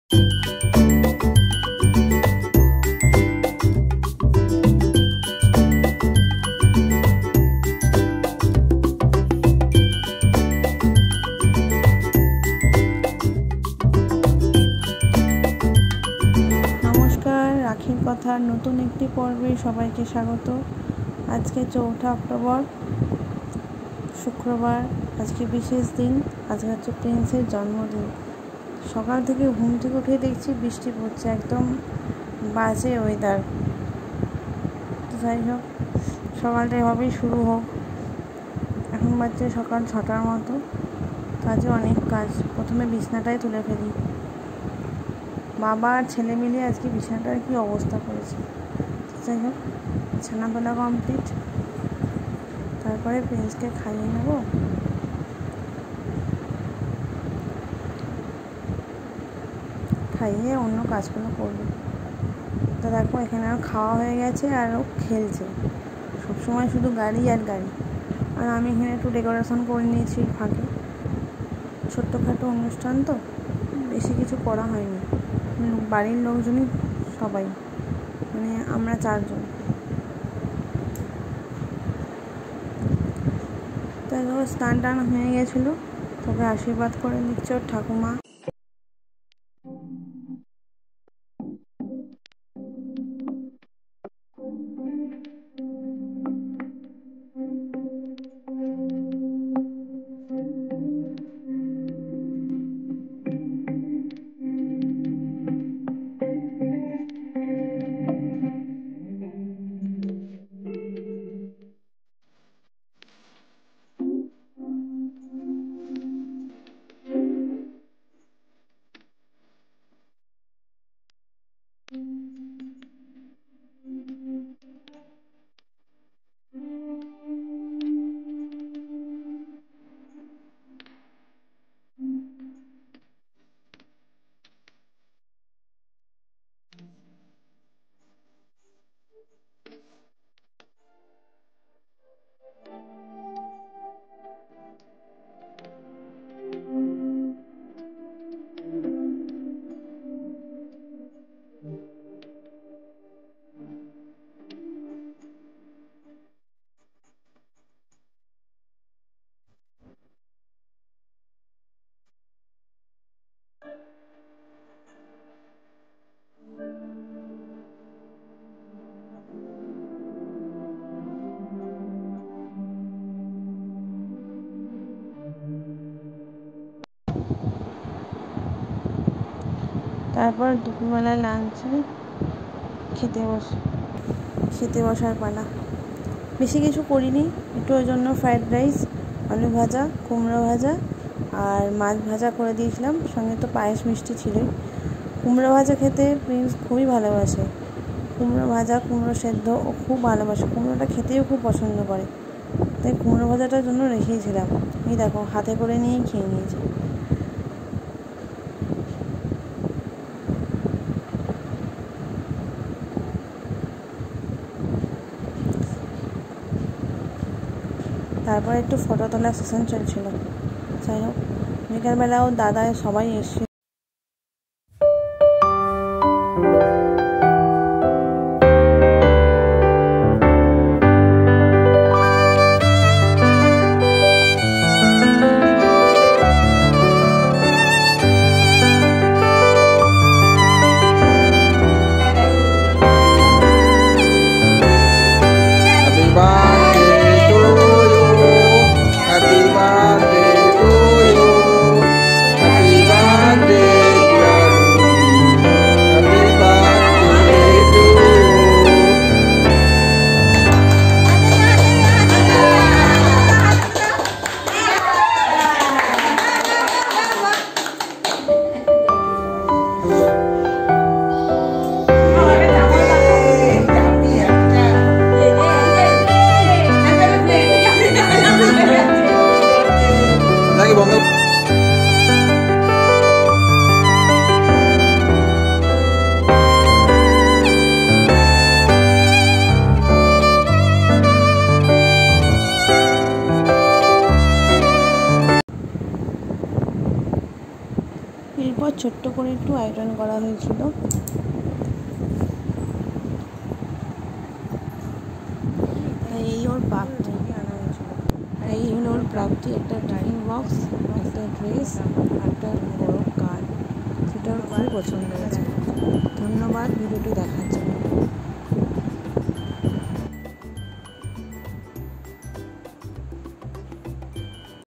রাখির কথার নতুন একটি পর্বে সবাইকে স্বাগত। আজকে 4 অক্টোবর, শুক্রবার। আজকে বিশেষ দিন, আজকে হচ্ছে প্রিন্সের জন্মদিন। সকাল থেকে ঘুম থেকে উঠে দেখছি বৃষ্টি পড়ছে, একদম বাজে ওয়েদার। যাই হোক, সকালটা এভাবেই শুরু হোক। এখন বাজছে সকাল 6টার মতো। কাজে অনেক কাজ। প্রথমে বিছনাটাই তুলে ফেলি। বাবা আর ছেলে মিলে আজকে বিছানাটার কি অবস্থা করেছে। যাই হোক, বিছানা তোলা কমপ্লিট। তারপরে প্রিন্সকে খাইয়ে নেব। খাইয়ে অন্য কাজগুলো করব। তো দেখো, এখানে আর খাওয়া হয়ে গেছে আর ও খেলছে। সবসময় শুধু গাড়ি আর গাড়ি। আর আমি এখানে একটু ডেকোরেশন করে নিয়েছি ফাঁকে। ছোট্টখাটো অনুষ্ঠান তো, বেশি কিছু করা হয়নি। বাড়ির লোকজনই সবাই, মানে আমরা 4 জন। তাই ধরো স্নান টান হয়ে গেছিলো, তোকে আশীর্বাদ করে দিচ্ছে ওর ঠাকুমা। তারপর দুপুরবেলা লাঞ্চে খেতে বসার পালা। বেশি কিছু করিনি, একটু ওই জন্য ফ্রাইড রাইস, আলু ভাজা, কুমড়ো ভাজা আর মাছ ভাজা করে দিয়েছিলাম। সঙ্গে তো পায়েস মিষ্টি ছিলই। কুমড়ো ভাজা খেতে প্রিন্স খুবই ভালোবাসে। কুমড়ো ভাজা, কুমড়ো সেদ্ধ ও খুব ভালোবাসে। কুমড়োটা খেতেও খুব পছন্দ করে। তাই কুমড়ো ভাজাটার জন্য রেখেছিলাম। এই দেখো, হাতে করে নিয়েই খেয়ে নিয়েছে। তারপর একটু ফটো তোলার সেশন চলছিল। যাই হোক, বিকালবেলাও দাদা সবাই এসেছিল। Happy birthday, dear. Happy birthday. করা হয়েছিল। এই ওর প্রাপ্তি, এই হলো ওর প্রাপ্তি। একটা টিফিন বক্স, একটা ড্রেস, একটা বড় কার, সেটা ওর খুবই পছন্দ হয়েছে। ধন্যবাদ ভিডিওটি দেখার জন্য।